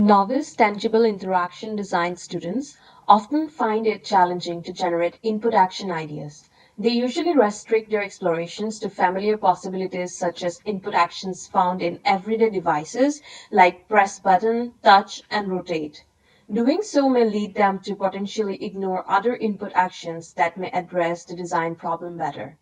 Novice tangible interaction design students often find it challenging to generate input action ideas. They usually restrict their explorations to familiar possibilities such as input actions found in everyday devices like press button, touch, and rotate. Doing so may lead them to potentially ignore other input actions that may address the design problem better.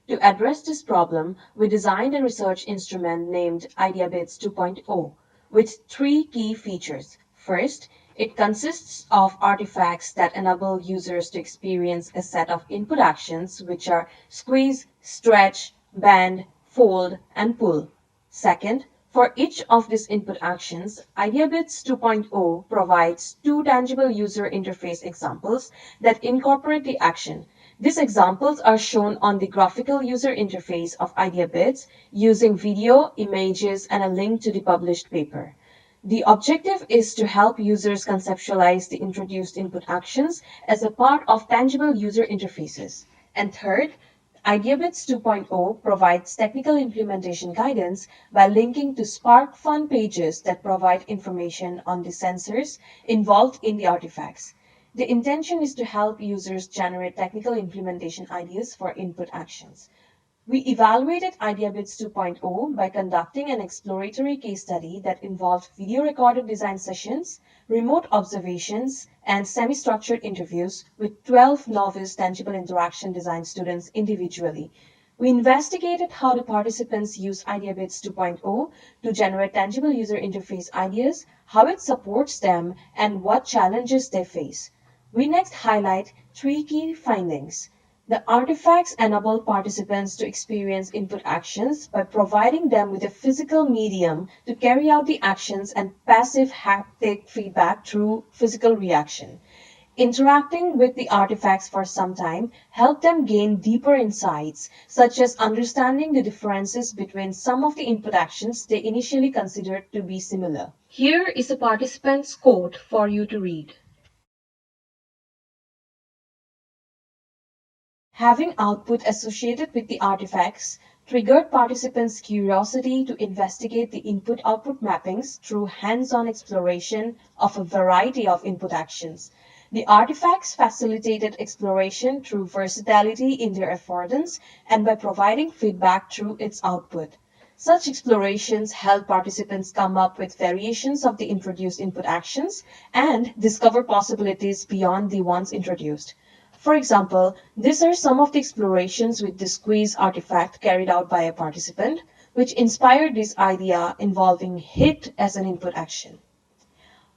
To address this problem, we designed a research instrument named IdeaBits 2.0 with three key features. First, it consists of artifacts that enable users to experience a set of input actions which are squeeze, stretch, bend, fold, and pull. Second, for each of these input actions, IdeaBits 2.0 provides two tangible user interface examples that incorporate the action. These examples are shown on the graphical user interface of IdeaBits using video, images, and a link to the published paper. The objective is to help users conceptualize the introduced input actions as a part of tangible user interfaces. And third, IdeaBits 2.0 provides technical implementation guidance by linking to Spark Fun pages that provide information on the sensors involved in the artifacts. The intention is to help users generate technical implementation ideas for input actions. We evaluated IdeaBits 2.0 by conducting an exploratory case study that involved video-recorded design sessions, remote observations, and semi-structured interviews with 12 novice tangible interaction design students individually. We investigated how the participants use IdeaBits 2.0 to generate tangible user interface ideas, how it supports them, and what challenges they face. We next highlight three key findings. The artifacts enable participants to experience input actions by providing them with a physical medium to carry out the actions and passive haptic feedback through physical reaction. Interacting with the artifacts for some time helped them gain deeper insights, such as understanding the differences between some of the input actions they initially considered to be similar. Here is a participant's quote for you to read. Having output associated with the artifacts triggered participants' curiosity to investigate the input-output mappings through hands-on exploration of a variety of input actions. The artifacts facilitated exploration through versatility in their affordance and by providing feedback through its output. Such explorations help participants come up with variations of the introduced input actions and discover possibilities beyond the ones introduced. For example, these are some of the explorations with the squeeze artifact carried out by a participant, which inspired this idea involving hit as an input action.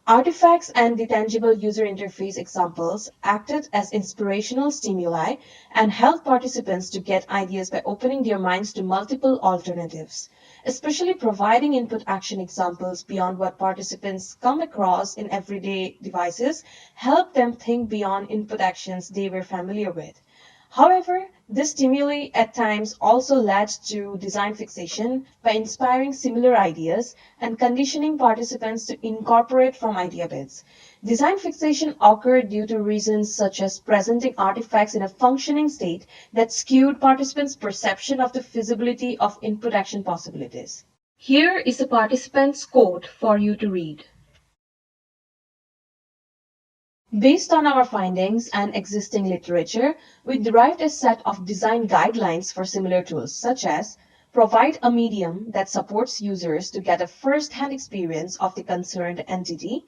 Artifacts and the tangible user interface examples acted as inspirational stimuli and helped participants to get ideas by opening their minds to multiple alternatives. Especially providing input action examples beyond what participants come across in everyday devices helped them think beyond input actions they were familiar with. However, this stimuli at times also led to design fixation by inspiring similar ideas and conditioning participants to incorporate from IdeaBits. Design fixation occurred due to reasons such as presenting artifacts in a functioning state that skewed participants' perception of the feasibility of input action possibilities. Here is a participant's quote for you to read. Based on our findings and existing literature, we derived a set of design guidelines for similar tools, such as provide a medium that supports users to get a first-hand experience of the concerned entity,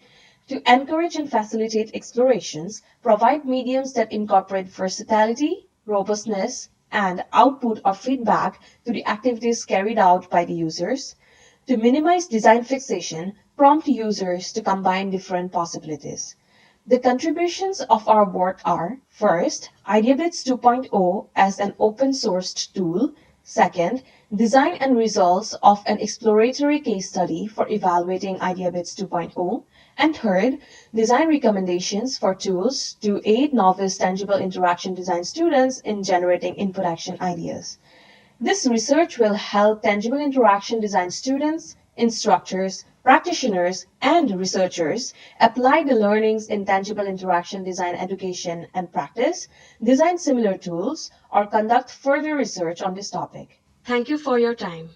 to encourage and facilitate explorations, provide mediums that incorporate versatility, robustness, and output or feedback to the activities carried out by the users, to minimize design fixation, prompt users to combine different possibilities. The contributions of our work are, first, IdeaBits 2.0 as an open-sourced tool, second, design and results of an exploratory case study for evaluating IdeaBits 2.0, and third, design recommendations for tools to aid novice tangible interaction design students in generating input action ideas. This research will help tangible interaction design students, instructors, practitioners, and researchers apply the learnings in tangible interaction design education and practice, design similar tools, or conduct further research on this topic. Thank you for your time.